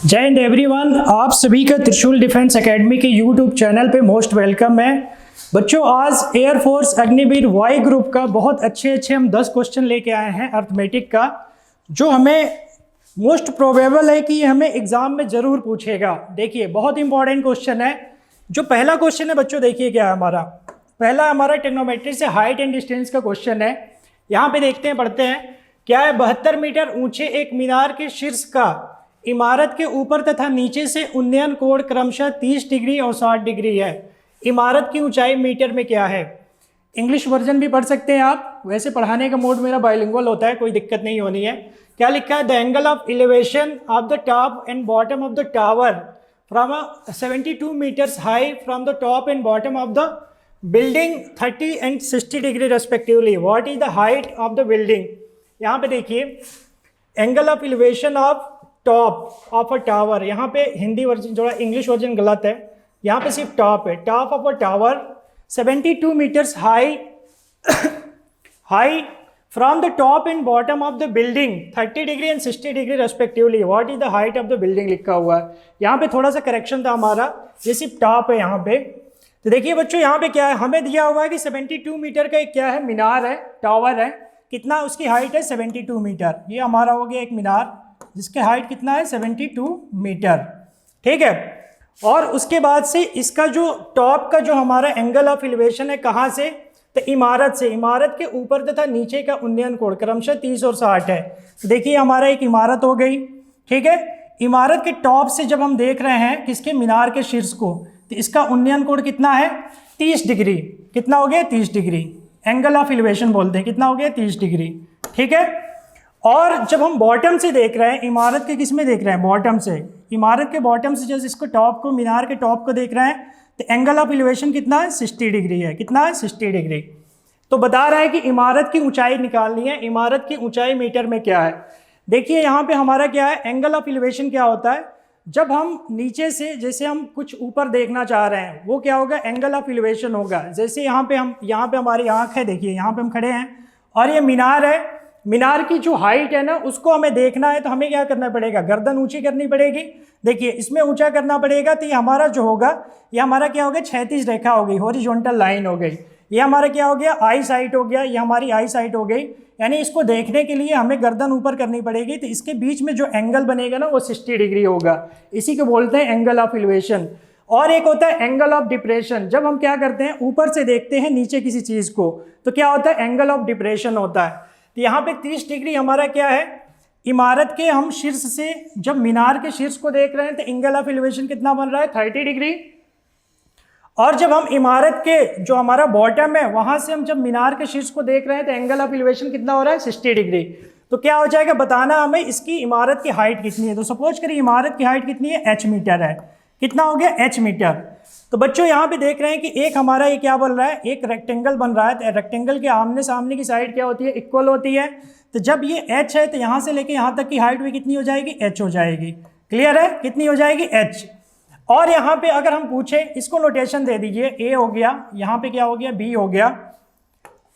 जय हिंद एवरीवन, आप सभी का त्रिशूल डिफेंस एकेडमी के यूट्यूब चैनल पे मोस्ट वेलकम है। बच्चों, आज एयरफोर्स अग्निवीर वाई ग्रुप का बहुत अच्छे हम 10 क्वेश्चन लेके आए हैं अर्थमेटिक का, जो हमें मोस्ट प्रोबेबल है कि ये हमें एग्जाम में ज़रूर पूछेगा। देखिए, बहुत इंपॉर्टेंट क्वेश्चन है। जो पहला क्वेश्चन है बच्चों, देखिए क्या है हमारा। पहला हमारा ट्रिग्नोमेट्री से हाइट एंड डिस्टेंस का क्वेश्चन है। यहाँ पे देखते हैं, पढ़ते हैं। क्या है? 72 मीटर ऊंचे एक मीनार के शीर्ष का इमारत के ऊपर तथा नीचे से उन्नयन कोण क्रमशः 30 डिग्री और 60 डिग्री है। इमारत की ऊंचाई मीटर में क्या है? इंग्लिश वर्जन भी पढ़ सकते हैं आप। वैसे पढ़ाने का मोड मेरा बाइलिंगुअल होता है, कोई दिक्कत नहीं होनी है। क्या लिखा है? The angle of elevation of the top and bottom of the tower from 72 metres high from the top and bottom of the building 30 and 60 degree respectively. What is the height of the building? यहाँ पे देखिए, angle of elevation of top of a tower. यहाँ पे Hindi version, थोड़ा English version गलत है। यहाँ पे सिर्फ टॉप है। Top of a tower 72 metres high high from the top and bottom of the building 30 degree and 60 degree respectively. What is the height of the building लिखा हुआ है। यहाँ पे थोड़ा सा करेक्शन था हमारा, ये सिर्फ टॉप है यहाँ पे। तो देखिए बच्चों, यहाँ पे क्या है, हमें दिया हुआ है कि 72 मीटर का एक क्या है, मीनार है, टावर है। कितना उसकी हाइट है? 72 मीटर। ये हमारा हो गया एक मीनार जिसके हाइट कितना है? 72 मीटर। ठीक है। और उसके बाद से इसका जो टॉप का जो हमारा एंगल ऑफ एलिवेशन है, कहाँ से? तो इमारत से। इमारत के ऊपर तथा नीचे का उन्नयन कोण क्रमशः 30 और 60 है। तो देखिए, हमारा एक इमारत हो गई। ठीक है। इमारत के टॉप से जब हम देख रहे हैं किसके, मीनार के शीर्ष को, तो इसका उन्नयन कोण कितना है? 30 डिग्री। कितना हो गया? 30 डिग्री। एंगल ऑफ एलिवेशन बोलते हैं। कितना हो गया? 30 डिग्री। ठीक है। और जब हम बॉटम से देख रहे हैं, इमारत के किस में देख रहे हैं? बॉटम से। इमारत के बॉटम से जब इसको टॉप को, मीनार के टॉप को देख रहे हैं, तो एंगल ऑफ एलिवेशन कितना है? 60 डिग्री है। कितना है? 60 डिग्री। तो बता रहा है कि इमारत की ऊंचाई निकालनी है। इमारत की ऊंचाई मीटर में क्या है? देखिए, यहाँ पे हमारा क्या है, एंगल ऑफ एलिवेशन क्या होता है? जब हम नीचे से, जैसे हम कुछ ऊपर देखना चाह रहे हैं, वो क्या होगा? एंगल ऑफ एलिवेशन होगा। जैसे यहाँ पे हमारी आँख है, देखिए यहाँ पे हम खड़े हैं और ये मीनार है। मीनार की जो हाइट है ना, उसको हमें देखना है, तो हमें क्या करना पड़ेगा? गर्दन ऊंची करनी पड़ेगी। देखिए, इसमें ऊंचा करना पड़ेगा, तो ये हमारा जो होगा, ये हमारा क्या हो गया? क्षैतिज रेखा हो गई, हॉरिजॉन्टल लाइन हो गई। ये हमारा क्या हो गया? आई साइट हो गया। ये हमारी आई साइट हो गई। यानी इसको देखने के लिए हमें गर्दन ऊपर करनी पड़ेगी, तो इसके बीच में जो एंगल बनेगा ना, वो 60 डिग्री होगा। इसी को बोलते हैं एंगल ऑफ एलिवेशन। और एक होता है एंगल ऑफ डिप्रेशन। जब हम क्या करते हैं, ऊपर से देखते हैं नीचे किसी चीज़ को, तो क्या होता है? एंगल ऑफ डिप्रेशन होता है। तो यहाँ पे 30 डिग्री हमारा क्या है? इमारत के हम शीर्ष से जब मीनार के शीर्ष को देख रहे हैं, तो एंगल ऑफ एलिवेशन कितना बन रहा है? 30 डिग्री। और जब हम इमारत के जो हमारा बॉटम है, वहां से हम जब मीनार के शीर्ष को देख रहे हैं, तो एंगल ऑफ एलिवेशन कितना हो रहा है? 60 डिग्री। तो क्या हो जाएगा? बताना हमें इसकी इमारत की हाइट कितनी है। तो सपोज करिए इमारत की हाइट कितनी है? h मीटर है। कितना हो गया? h metre. तो बच्चों, यहाँ पे देख रहे हैं कि एक हमारा ये क्या बन रहा है? एक रेक्टेंगल बन रहा है। तो रेक्टेंगल के आमने सामने की साइड क्या होती है? इक्वल होती है। तो जब ये h है, तो यहाँ से लेके यहाँ तक की हाइट भी कितनी हो जाएगी? h हो जाएगी। क्लियर है? कितनी हो जाएगी? h। और यहाँ पे अगर हम पूछे, इसको नोटेशन दे दीजिए, a हो गया, यहाँ पे क्या हो गया? b हो गया।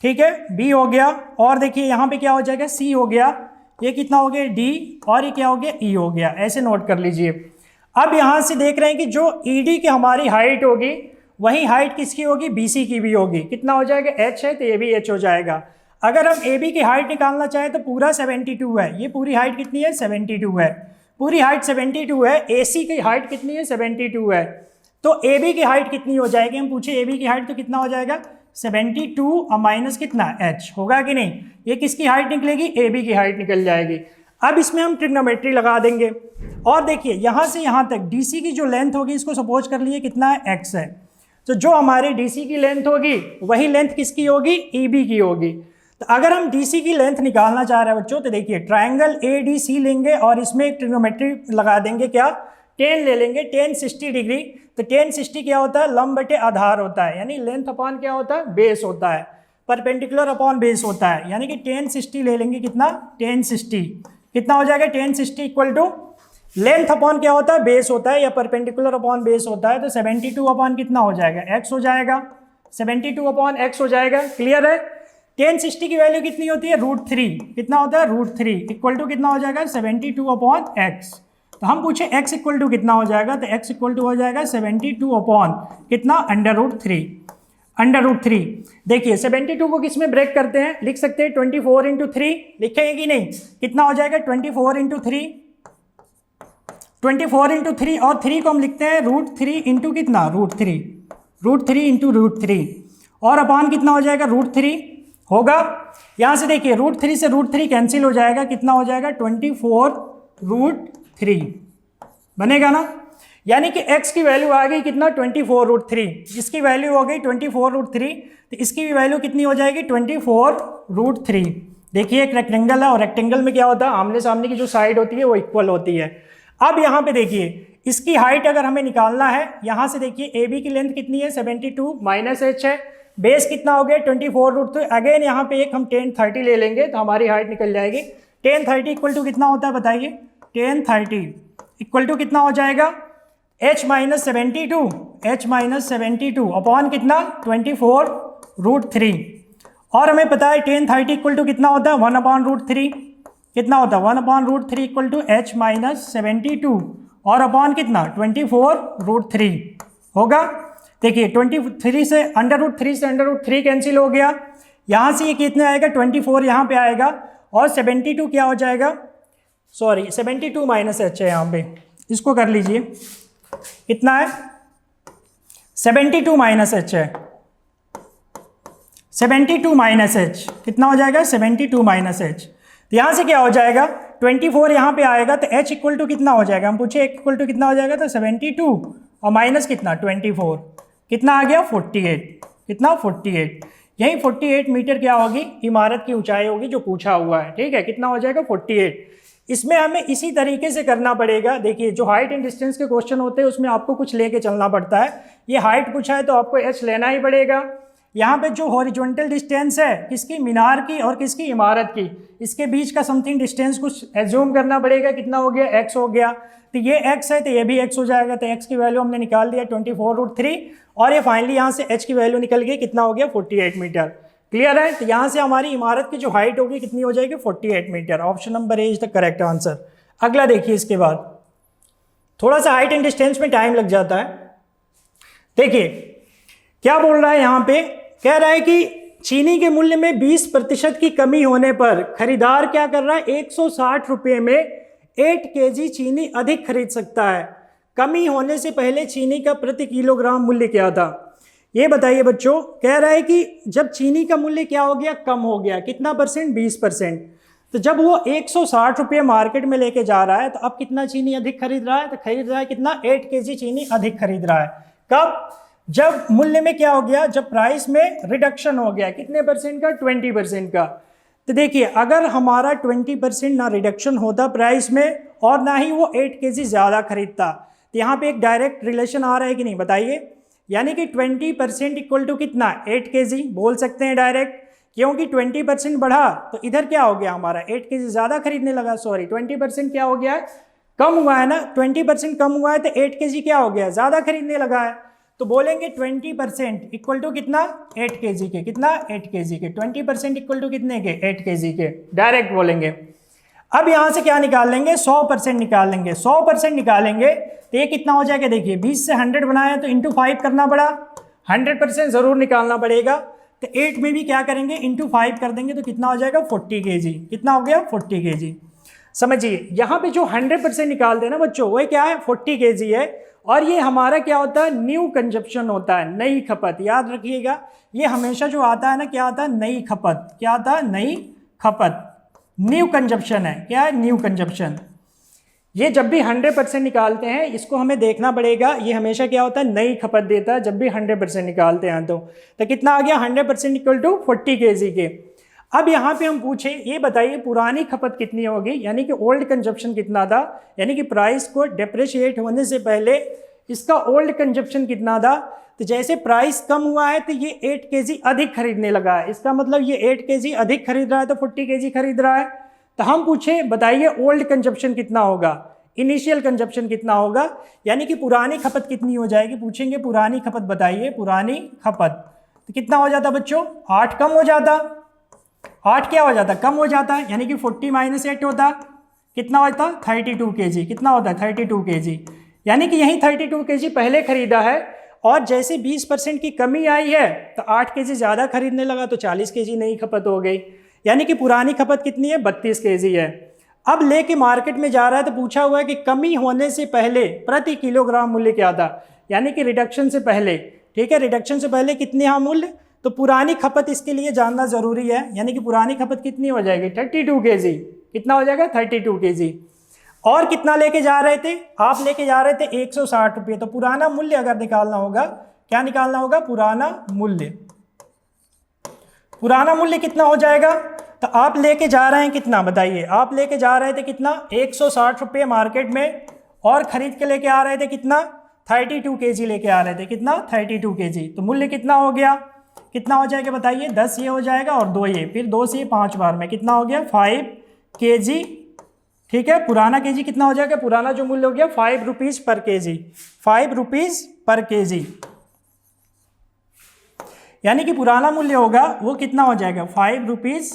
ठीक है, b हो गया। और देखिए यहाँ पे क्या हो जाएगा? c हो गया। ये कितना हो गया? d। और ये क्या हो गया? e हो गया। ऐसे नोट कर लीजिए। अब यहाँ से देख रहे हैं कि जो ED की हमारी हाइट होगी, वही हाइट किसकी होगी? BC की भी होगी। कितना हो जाएगा? h है, तो ये भी h हो जाएगा। अगर हम AB की हाइट निकालना चाहें, तो पूरा 72 है। ये पूरी हाइट कितनी है? 72 है। पूरी हाइट 72 है। AC की हाइट कितनी है? 72 है। तो AB की हाइट कितनी हो जाएगी? हम पूछे AB की हाइट, तो कितना हो जाएगा? 72 और माइनस कितना? h। होगा कि नहीं? ये किसकी हाइट निकलेगी? AB की हाइट निकल जाएगी। अब इसमें हम ट्रिग्नोमेट्री लगा देंगे। और देखिए, यहाँ से यहाँ तक DC की जो लेंथ होगी, इसको सपोज कर लिए कितना है? x है। तो जो हमारी DC की लेंथ होगी, वही लेंथ किसकी होगी? EB की होगी। तो अगर हम DC की लेंथ निकालना चाह रहे हैं बच्चों, तो देखिए ट्रायंगल ADC लेंगे और इसमें एक ट्रिग्नोमेट्री लगा देंगे। क्या? tan ले लेंगे। tan 60 degree. तो tan 60 क्या होता है? लंब बटे आधार होता है। यानी लेंथ अपॉन क्या होता है? बेस होता है। परपेंडिकुलर अपॉन बेस होता है। यानी कि tan 60 ले लेंगे। कितना? tan 60 कितना हो जाएगा? tan 60 equal to length upon क्या होता है? बेस होता है, या परपेंडिकुलर अपॉन बेस होता है। तो 72 अपॉन कितना हो जाएगा? x हो जाएगा। 72 अपॉन x हो जाएगा। क्लियर है? tan 60 की वैल्यू कितनी होती है? √3। कितना होता है? √3 इक्वल टू कितना हो जाएगा? 72 अपॉन x। तो हम पूछे x इक्वल टू कितना हो जाएगा, तो x इक्वल टू हो जाएगा 72 अपॉन कितना अंडर रूट थ्री। देखिए 72 को किस में ब्रेक करते हैं, लिख सकते हैं 24 इंटू 3, लिखेंगे कि नहीं, कितना हो जाएगा 24 इंटू 3, 24 इंटू 3 और 3 को हम लिखते हैं √3 इंटू कितना √3 इंटू √3 और अपॉन कितना हो जाएगा √3 होगा। यहाँ से देखिए √3 से √3 कैंसिल हो जाएगा, कितना हो जाएगा 24√3 बनेगा ना, यानी कि x की वैल्यू आ गई कितना 24√3, इसकी वैल्यू हो गई 24√3, तो इसकी भी वैल्यू कितनी हो जाएगी 24√3। देखिए एक रेक्टेंगल है और रेक्टेंगल में क्या होता है, आमने सामने की जो साइड होती है वो इक्वल होती है। अब यहाँ पे देखिए इसकी हाइट अगर हमें निकालना है, यहाँ से देखिए ए बी की लेंथ कितनी है 72 माइनस h है, बेस कितना हो गया 24√3। अगेन यहाँ पे एक हम 1030 ले लेंगे तो हमारी हाइट निकल जाएगी। 1030 इक्वल टू कितना होता है बताइए, 1030 इक्वल टू कितना हो जाएगा h माइनस 72 अपॉन कितना 24√3 और हमें पता है 1030 इक्वल टू कितना होता है 1/√3, कितना होता है 1/√3 इक्वल टू h माइनस 72 और अपॉन कितना 24√3 होगा। देखिए 23 से अंडर रूट 3 कैंसिल हो गया, यहाँ से ये कितने आएगा 24 यहाँ पे आएगा और 72 क्या हो जाएगा, सॉरी 72 माइनस h है यहाँ पे, इसको कर लीजिए कितना है 72 माइनस h है, 72 माइनस h कितना हो जाएगा 72 माइनस h। तो यहाँ से क्या हो जाएगा 24 यहाँ पे आएगा तो h इक्वल टू कितना हो जाएगा, हम पूछे h इक्वल टू कितना हो जाएगा, तो 72 और माइनस कितना 24 कितना आ गया 48, कितना 48, यही 48 मीटर क्या होगी इमारत की ऊंचाई होगी जो पूछा हुआ है, ठीक है, कितना हो जाएगा 48। इसमें हमें इसी तरीके से करना पड़ेगा। देखिए जो हाइट एंड डिस्टेंस के क्वेश्चन होते हैं उसमें आपको कुछ लेके चलना पड़ता है, ये हाइट पूछा है तो आपको h लेना ही पड़ेगा। यहाँ पे जो हॉरिजॉन्टल डिस्टेंस है किसकी, मीनार की और किसकी, इमारत की, इसके बीच का समथिंग डिस्टेंस कुछ एज्यूम करना पड़ेगा, कितना हो गया x हो गया, तो ये x है तो ये भी x हो जाएगा, तो x की वैल्यू हमने निकाल दिया 24√3 और ये फाइनली यहाँ से h की वैल्यू निकल गई, कितना हो गया 48 मीटर। क्लियर है, तो यहाँ से हमारी इमारत की जो हाइट होगी कितनी हो जाएगी 48 metre. Option number A is the correct answer. अगला देखिए, इसके बाद थोड़ा सा हाइट एंड डिस्टेंस में टाइम लग जाता है। देखिए क्या बोल रहा है यहाँ पे, कह रहा है कि चीनी के मूल्य में 20% की कमी होने पर खरीदार क्या कर रहा है 160 रुपये में 8 kg चीनी अधिक खरीद सकता है। कमी होने से पहले चीनी का प्रति किलोग्राम मूल्य क्या था, ये बताइए बच्चों। कह रहा है कि जब चीनी का मूल्य क्या हो गया, कम हो गया, कितना परसेंट 20%, तो जब वो 160 रुपये मार्केट में लेके जा रहा है तो अब कितना चीनी अधिक खरीद रहा है, तो खरीद रहा है कितना 8 kg चीनी अधिक खरीद रहा है। कब, जब मूल्य में क्या हो गया, जब प्राइस में रिडक्शन हो गया, कितने परसेंट का 20% का। तो देखिए अगर हमारा 20% ना रिडक्शन होता प्राइस में और ना ही वो 8 kg ज़्यादा खरीदता, तो यहाँ पे एक डायरेक्ट रिलेशन आ रहा है कि नहीं बताइए, यानी कि 20% इक्वल टू कितना 8 kg बोल सकते हैं डायरेक्ट, क्योंकि 20% बढ़ा तो इधर क्या हो गया हमारा 8 kg ज़्यादा खरीदने लगा, सॉरी 20% क्या हो गया है, कम हुआ है ना, 20% कम हुआ है तो 8 kg क्या हो गया ज़्यादा खरीदने लगा है, तो बोलेंगे 20% इक्वल टू कितना 8 kg के, कितना 8 kg के, 20% इक्वल टू कितने के 8 kg के, डायरेक्ट बोलेंगे। अब यहाँ से क्या निकाल लेंगे 100% निकाल लेंगे, 100% निकालेंगे तो ये कितना हो जाएगा, देखिए 20 से 100 बनाया तो इंटू 5 करना पड़ा, 100% ज़रूर निकालना पड़ेगा, तो 8 में भी क्या करेंगे इंटू 5 कर देंगे तो कितना हो जाएगा 40 kg, कितना हो गया 40 kg। समझिए यहाँ पे जो 100% निकालते हैं ना बच्चों वो क्या है 40 kg है, और ये हमारा क्या होता है न्यू कंजप्शन होता है, नई खपत, याद रखिएगा ये हमेशा जो आता है ना क्या आता है नई खपत, क्या आता है नई खपत, न्यू कंजप्शन है, क्या है न्यू कंजप्शन। ये जब भी 100% निकालते हैं इसको हमें देखना पड़ेगा, ये हमेशा क्या होता है नई खपत देता है जब भी 100% निकालते हैं। तो कितना आ गया 100% इक्वल टू 40 kg के। अब यहाँ पे हम पूछे ये बताइए पुरानी खपत कितनी होगी, यानी कि ओल्ड कंजप्शन कितना था, यानी कि प्राइस को डिप्रिशिएट होने से पहले इसका ओल्ड कंजप्शन कितना था। तो जैसे प्राइस कम हुआ है तो ये 8 kg अधिक खरीदने लगा है, इसका मतलब ये 8 kg अधिक खरीद रहा है तो 40 kg खरीद रहा है। तो हम पूछे बताइए ओल्ड कंजप्शन कितना होगा, इनिशियल कंजप्शन कितना होगा, यानी कि पुरानी खपत कितनी हो जाएगी, पूछेंगे पुरानी खपत बताइए, पुरानी खपत तो कितना हो जाता बच्चों 8 कम हो जाता, 8 क्या हो जाता कम हो जाता है, यानी कि 40 - 8 होता, कितना होता है 32 kg, कितना होता है 32 kg, यानी कि यही 32 kg पहले खरीदा है और जैसे 20% की कमी आई है तो 8 kg ज़्यादा खरीदने लगा तो 40 kg नई खपत हो गई, यानी कि पुरानी खपत कितनी है 32 kg है। अब लेके मार्केट में जा रहा है तो पूछा हुआ है कि कमी होने से पहले प्रति किलोग्राम मूल्य क्या था, यानी कि रिडक्शन से पहले, ठीक है, रिडक्शन से पहले कितने यहाँ मूल्य, तो पुरानी खपत इसके लिए जानना जरूरी है, यानी कि पुरानी खपत कितनी हो जाएगी 32 kg, कितना हो जाएगा 32 kg। और कितना लेके जा रहे थे आप, लेके जा रहे थे 160 रुपये, तो पुराना मूल्य अगर निकालना होगा, क्या निकालना होगा, पुराना मूल्य। पुराना मूल्य कितना हो जाएगा, तो आप लेके जा रहे हैं कितना बताइए, आप लेके जा रहे थे कितना 160 रुपये मार्केट में और खरीद के लेके आ रहे थे कितना 32 kg लेके आ रहे थे, कितना 32 kg, तो मूल्य कितना हो गया, कितना हो जाएगा बताइए, 10 ये हो जाएगा और 2 ये, फिर 2 से ये 5 बार में कितना हो गया 5 kg, ठीक है। पुराना kg कितना हो जाएगा, पुराना जो मूल्य हो गया 5 रुपीज़ पर kg, 5 रुपीज़ पर kg, यानी कि पुराना मूल्य होगा वो कितना हो जाएगा 5 रुपीज़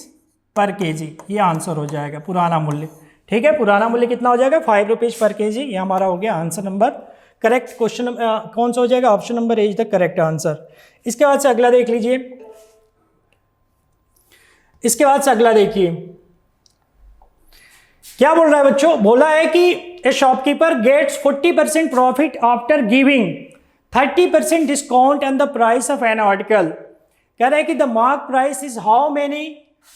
पर kg, ये आंसर हो जाएगा पुराना मूल्य, ठीक है। पुराना मूल्य कितना हो जाएगा 5 रुपीज़ पर kg, ये हमारा हो गया आंसर नंबर करेक्ट। क्वेश्चन कौन सा हो जाएगा, option number A is the correct answer. इसके बाद से अगला देख लीजिए, इसके बाद से अगला देखिए क्या बोल रहा है बच्चों, बोला है कि a shopkeeper gets 40% profit after giving 30% discount on the price of an article. कह रहा है कि the mark price is how many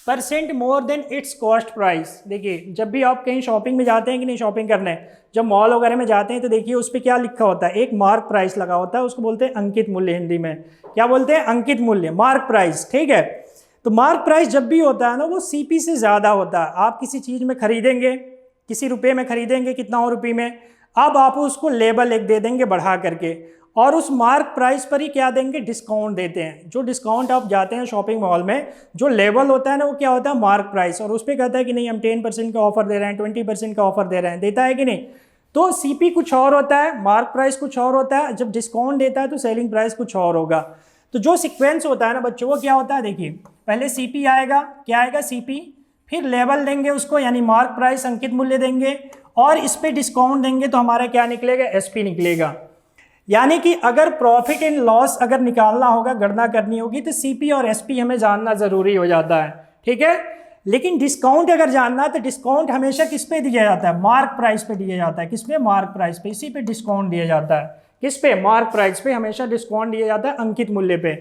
% more than its cost price. देखिए जब भी आप कहीं शॉपिंग में जाते हैं कि नहीं शॉपिंग करने, जब मॉल वगैरह में जाते हैं तो देखिए उस पर क्या लिखा होता है, एक मार्क प्राइस लगा होता है, उसको बोलते हैं अंकित मूल्य, हिंदी में क्या बोलते हैं, अंकित मूल्य, मार्क प्राइस, ठीक है। तो मार्क प्राइस जब भी होता है ना वो सीपी से ज़्यादा होता है। आप किसी चीज़ में खरीदेंगे, किसी रुपये में खरीदेंगे, कितना और रुपये में, अब आप उसको लेबल एक दे देंगे बढ़ा करके और उस मार्क प्राइस पर ही क्या देंगे, डिस्काउंट देते हैं। जो डिस्काउंट आप जाते हैं शॉपिंग मॉल में, जो लेबल होता है ना वो क्या होता है, मार्क प्राइस, और उस पर कहता है कि नहीं हम 10% का ऑफर दे रहे हैं, 20% का ऑफर दे रहे हैं, देता है कि नहीं। तो सीपी कुछ और होता है, मार्क प्राइस कुछ और होता है, जब डिस्काउंट देता है तो सेलिंग प्राइस कुछ और होगा। तो जो सीक्वेंस होता है ना बच्चों वो क्या होता है, देखिए पहले सीपी आएगा, क्या आएगा सीपी, फिर लेबल देंगे उसको यानी मार्क प्राइस अंकित मूल्य देंगे और इस पे डिस्काउंट देंगे तो हमारा क्या निकलेगा, एसपी निकलेगा। यानी कि अगर प्रॉफिट एंड लॉस अगर निकालना होगा, गणना करनी होगी तो सीपी और एसपी हमें जानना जरूरी हो जाता है, ठीक है। लेकिन डिस्काउंट अगर जानना है तो डिस्काउंट हमेशा किस पे दिया जाता है, मार्क प्राइस पे दिया जाता है। किस पे, मार्क प्राइस पे, इसी पे डिस्काउंट दिया जाता है। किस पे, मार्क प्राइस पे हमेशा डिस्काउंट दिया जाता है, अंकित मूल्य पे।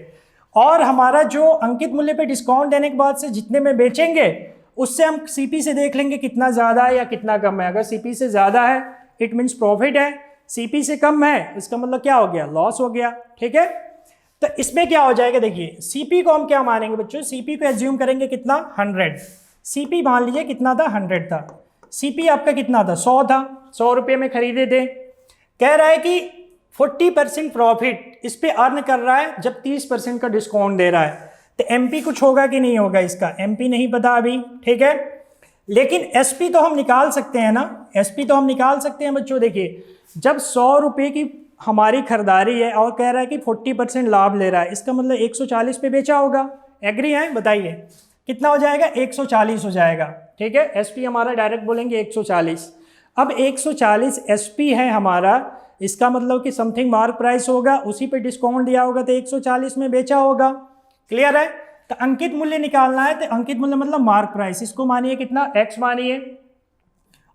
और हमारा जो अंकित मूल्य पे डिस्काउंट देने के बाद से जितने में बेचेंगे उससे हम सीपी से देख लेंगे कितना ज़्यादा है या कितना कम है। अगर सीपी से ज़्यादा है इट मीन्स प्रॉफिट है, सीपी से कम है इसका मतलब क्या हो गया, लॉस हो गया, ठीक है। तो इसमें क्या हो जाएगा, देखिए सीपी को हम क्या मानेंगे बच्चों, सीपी को एज्यूम करेंगे कितना 100, सीपी मान लीजिए कितना था 100 था, सीपी आपका कितना था 100 था, 100 रुपये में खरीदे थे। कह रहा है कि 40% प्रॉफिट इस पे अर्न कर रहा है जब 30% का डिस्काउंट दे रहा है। तो एमपी कुछ होगा कि नहीं होगा, इसका एमपी नहीं पता अभी, ठीक है। लेकिन एसपी तो हम निकाल सकते हैं ना, एसपी तो हम निकाल सकते हैं बच्चों। देखिए जब 100 रुपये की हमारी खरीदारी है और कह रहा है कि 40% लाभ ले रहा है, इसका मतलब 140 पे बेचा होगा, एग्री है, बताइए कितना हो जाएगा, 140 हो जाएगा, ठीक है। एसपी हमारा डायरेक्ट बोलेंगे 140। अब 140 एसपी है हमारा, इसका मतलब कि समथिंग मार्क प्राइस होगा, उसी पे डिस्काउंट दिया होगा तो 140 में बेचा होगा, क्लियर है। तो अंकित मूल्य निकालना है तो अंकित मूल्य मतलब मार्क प्राइस, इसको मानिए कितना, एक्स मानिए,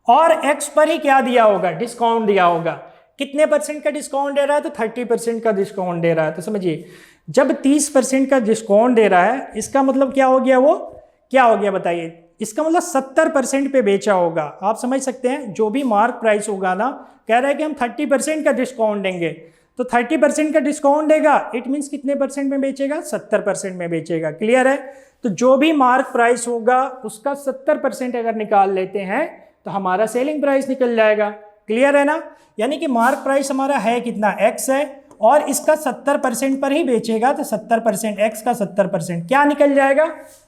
और एक्स पर ही क्या दिया होगा, डिस्काउंट दिया होगा। कितने % का डिस्काउंट दे रहा है, तो 30% का डिस्काउंट दे रहा है। तो समझिए जब 30% का डिस्काउंट दे रहा है इसका मतलब क्या हो गया, वो क्या हो गया बताइए, इसका मतलब 70% पे बेचा होगा। आप समझ सकते हैं, जो भी मार्क प्राइस होगा ना, कह रहा है कि हम 30% का डिस्काउंट देंगे, तो 30% का डिस्काउंट देगा इट मीन्स कितने % में बेचेगा, 70% में बेचेगा, क्लियर है। तो जो भी मार्क प्राइस होगा उसका 70% अगर निकाल लेते हैं तो हमारा सेलिंग प्राइस निकल जाएगा, क्लियर है ना। यानी कि मार्क प्राइस हमारा है कितना, एक्स है, और इसका 70% पर ही बेचेगा तो 70%, एक्स का 70% क्या निकल जाएगा,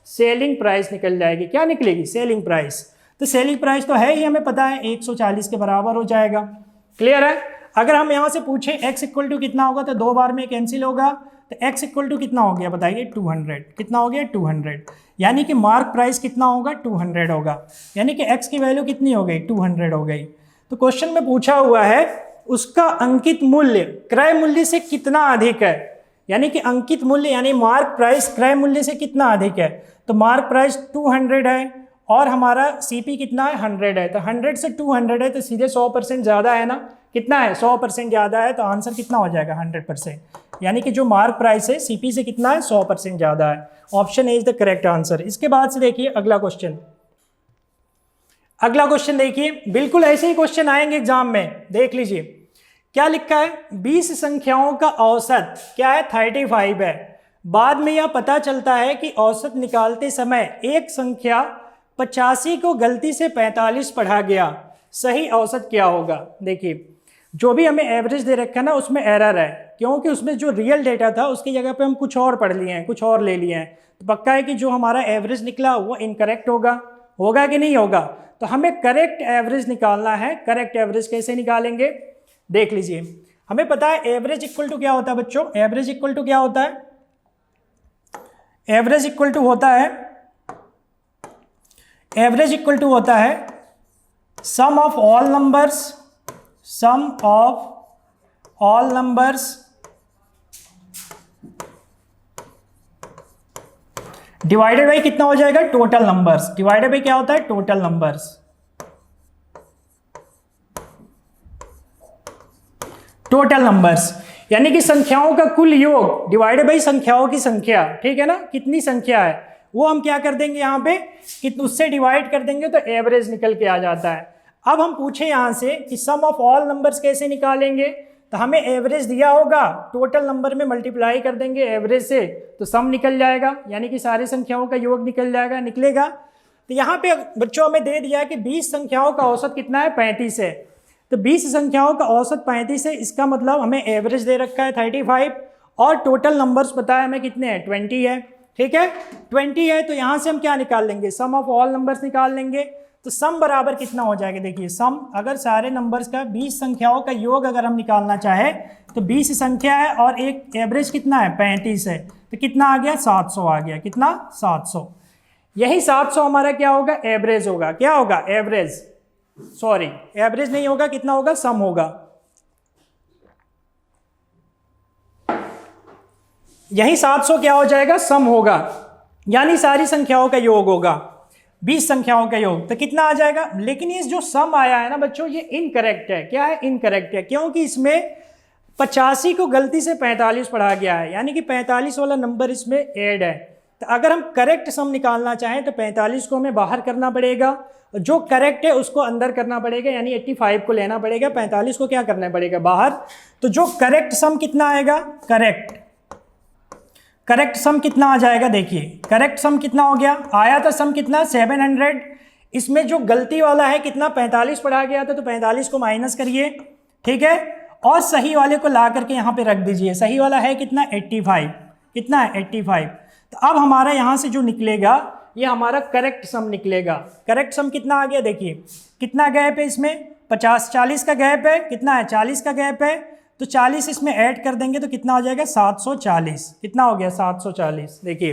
सेलिंग प्राइस निकल जाएगी। क्या निकलेगी, सेलिंग प्राइस। तो सेलिंग प्राइस तो है ही, हमें पता है 140 के बराबर हो जाएगा, क्लियर है। अगर हम यहाँ से पूछें x इक्वल टू कितना होगा तो 2 बार में कैंसिल होगा, तो x इक्वल टू कितना हो गया बताइए 200, कितना हो गया 200, यानी कि मार्क प्राइस कितना होगा 200 होगा, यानी कि x की वैल्यू कितनी हो गई 200 हो गई। तो क्वेश्चन में पूछा हुआ है उसका अंकित मूल्य क्रय मूल्य से कितना अधिक है, यानी कि अंकित मूल्य यानी मार्क प्राइस क्रय मूल्य से कितना अधिक है, तो मार्क प्राइस 200 है और हमारा सीपी कितना है 100 है, तो 100 से 200 है तो सीधे 100% ज़्यादा है ना, कितना है 100% ज़्यादा है, तो आंसर कितना हो जाएगा 100%, यानी कि जो मार्क प्राइस है सीपी से कितना है 100% ज़्यादा है। Option A is the correct answer. इसके बाद से देखिए अगला क्वेश्चन, अगला क्वेश्चन देखिए, बिल्कुल ऐसे ही क्वेश्चन आएंगे एग्जाम में, देख लीजिए क्या लिखा है, 20 संख्याओं का औसत क्या है 35 है, बाद में यह पता चलता है कि औसत निकालते समय एक संख्या 85 को गलती से 45 पढ़ा गया, सही औसत क्या होगा। देखिए जो भी हमें एवरेज दे रखा है ना उसमें एरर है, क्योंकि उसमें जो रियल डेटा था उसकी जगह पे हम कुछ और पढ़ लिए हैं, कुछ और ले लिए हैं, तो पक्का है कि जो हमारा एवरेज निकला वो इनकरेक्ट होगा, होगा कि नहीं होगा। तो हमें करेक्ट एवरेज निकालना है। करेक्ट एवरेज कैसे निकालेंगे देख लीजिए, हमें पता है एवरेज इक्वल टू क्या होता है बच्चों, एवरेज इक्वल टू क्या होता है, एवरेज इक्वल टू होता है, एवरेज इक्वल टू होता है sum of all numbers, sum of all numbers divided by कितना हो जाएगा टोटल नंबर्स, डिवाइडेड बाई क्या होता है टोटल नंबर्स, टोटल नंबर्स यानी कि संख्याओं का कुल योग डिवाइडेड बाई संख्याओं की संख्या, ठीक है ना, कितनी संख्या है वो हम क्या कर देंगे यहाँ पे कि उससे डिवाइड कर देंगे तो एवरेज निकल के आ जाता है। अब हम पूछे यहाँ से कि सम ऑफ ऑल नंबर्स कैसे निकालेंगे, तो हमें एवरेज दिया होगा, टोटल नंबर में मल्टीप्लाई कर देंगे एवरेज से तो सम निकल जाएगा, यानी कि सारी संख्याओं का योग निकल जाएगा, निकलेगा। तो यहाँ पे बच्चों हमें दे दिया है कि 20 संख्याओं का औसत कितना है 35 है, तो 20 संख्याओं का औसत 35 है, इसका मतलब हमें एवरेज दे रखा है 35 और टोटल नंबर्स पता है हमें कितने हैं 20 है, ठीक है 20 है। तो यहाँ से हम क्या निकाल लेंगे सम ऑफ ऑल नंबर्स निकाल लेंगे, तो सम बराबर कितना हो जाएगा, देखिए सम अगर सारे नंबर्स का 20 संख्याओं का योग अगर हम निकालना चाहे तो 20 संख्या है और एक एवरेज कितना है 35 है, तो कितना आ गया 700 आ गया, कितना 700, यही 700 हमारा क्या होगा एवरेज होगा, क्या होगा एवरेज, सॉरी एवरेज नहीं होगा, कितना होगा सम होगा, यही 700 क्या हो जाएगा सम होगा, यानी सारी संख्याओं का योग होगा 20 संख्याओं का योग, तो कितना आ जाएगा। लेकिन ये जो सम आया है ना बच्चों ये इनकरेक्ट है, क्या है इनकरेक्ट है, क्योंकि इसमें 85 को गलती से 45 पढ़ा गया है, यानी कि 45 वाला नंबर इसमें ऐड है। तो अगर हम करेक्ट सम निकालना चाहें तो 45 को हमें बाहर करना पड़ेगा, जो करेक्ट है उसको अंदर करना पड़ेगा, यानी 85 को लेना पड़ेगा, 45 को क्या करना पड़ेगा बाहर। तो जो करेक्ट सम कितना आएगा, करेक्ट सम कितना आ जाएगा, देखिए करेक्ट सम कितना हो गया, आया था सम कितना 700, इसमें जो गलती वाला है कितना 45 पढ़ा गया था, तो 45 को माइनस करिए, ठीक है, और सही वाले को ला करके यहाँ पे रख दीजिए, सही वाला है कितना 85, कितना है 85। तो अब हमारा यहाँ से जो निकलेगा ये हमारा करेक्ट सम निकलेगा। करेक्ट सम कितना आ गया, देखिए कितना गैप है इसमें 40 का गैप है, कितना है 40 का गैप है, तो 40 इसमें ऐड कर देंगे तो कितना हो जाएगा 740, कितना हो गया 740, देखिए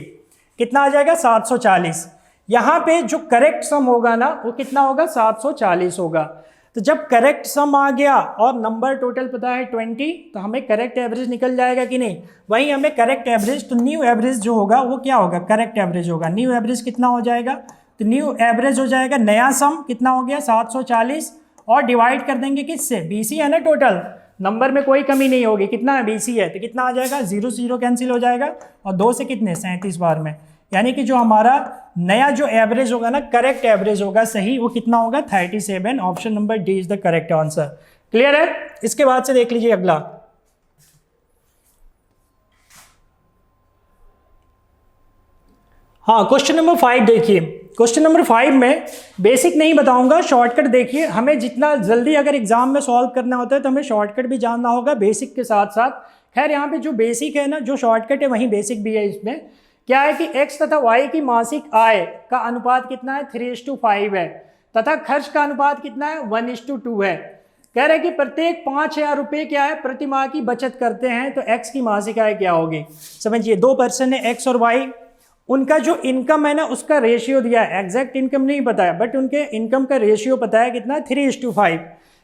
कितना आ जाएगा 740। यहाँ पे जो करेक्ट सम होगा ना वो कितना होगा 740 होगा। तो जब करेक्ट सम आ गया और नंबर टोटल पता है 20, तो हमें करेक्ट एवरेज निकल जाएगा कि नहीं, वहीं हमें करेक्ट एवरेज, तो न्यू एवरेज जो होगा वो क्या होगा करेक्ट एवरेज होगा। न्यू एवरेज कितना हो जाएगा, तो न्यू एवरेज हो जाएगा नया सम कितना हो गया 740 और डिवाइड कर देंगे किससे, 20 है ना, टोटल नंबर में कोई कमी नहीं होगी, कितना है 20 है, तो कितना आ जाएगा 0 0 कैंसिल हो जाएगा और 2 से कितने 37 बार में, यानी कि जो हमारा नया जो एवरेज होगा ना करेक्ट एवरेज होगा सही, वो कितना होगा 37। Option number D is the correct answer. Clear है। इसके बाद से देख लीजिए अगला, हाँ क्वेश्चन नंबर 5 देखिए। क्वेश्चन नंबर 5 में बेसिक नहीं बताऊंगा, शॉर्टकट देखिए। हमें जितना जल्दी अगर एग्जाम में सॉल्व करना होता है तो हमें शॉर्टकट भी जानना होगा बेसिक के साथ साथ। खैर यहाँ पे जो बेसिक है ना, जो शॉर्टकट है वहीं बेसिक भी है। इसमें क्या है कि x तथा y की मासिक आय का अनुपात कितना है 3:5 है, तथा खर्च का अनुपात कितना है 1:2 है। कह रहे हैं कि प्रत्येक 5,000 रुपये क्या है प्रति माह की बचत करते हैं, तो एक्स की मासिक आय क्या होगी। समझिए 2 पर्सन है एक्स और वाई, उनका जो इनकम है ना उसका रेशियो दिया है, एग्जैक्ट इनकम नहीं पता है बट उनके इनकम का रेशियो पता है कितना 3:5,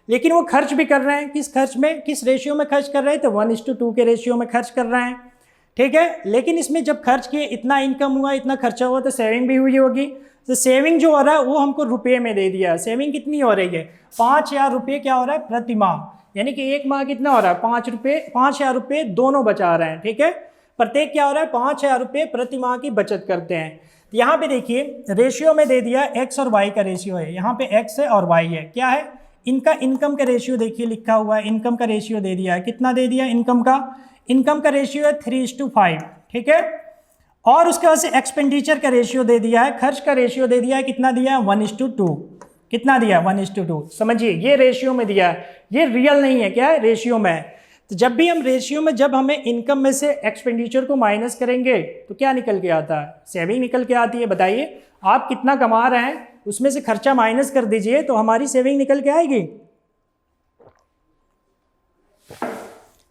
लेकिन वो खर्च भी कर रहे हैं किस खर्च में, किस रेशियो में खर्च कर रहे हैं, तो 1:2 के रेशियो में खर्च कर रहे हैं। ठीक है, लेकिन इसमें जब खर्च किए इतना इनकम हुआ इतना खर्चा हुआ तो सेविंग भी हुई होगी, तो सेविंग जो हो रहा है वो हमको रुपये में दे दिया। सेविंग कितनी हो रही है 5,000 रुपये क्या हो रहा है प्रति माह, यानी कि एक माह कितना हो रहा है 5,000 रुपये दोनों बचा रहे हैं। ठीक है, प्रत्येक क्या हो रहा है 5,000 रुपये प्रति माह की बचत करते हैं। तो यहाँ पे देखिए रेशियो में दे दिया एक्स और वाई का रेशियो है, यहाँ पे एक्स है और वाई है, क्या है इनका इनकम का रेशियो देखिए लिखा हुआ है, इनकम का रेशियो दे दिया है, कितना दे दिया इनकम का रेशियो है 3:5। ठीक है, और उसके बाद से एक्सपेंडिचर का रेशियो दे दिया है, खर्च का रेशियो दे दिया है, कितना दिया है 1:2, कितना दिया है 1:2। समझिए ये रेशियो में दिया है, ये रियल नहीं है, क्या है रेशियो में है। तो जब भी हम रेशियो में जब हमें इनकम में से एक्सपेंडिचर को माइनस करेंगे तो क्या निकल के आता है, सेविंग निकल के आती है। बताइए आप कितना कमा रहे हैं उसमें से खर्चा माइनस कर दीजिए तो हमारी सेविंग निकल के आएगी,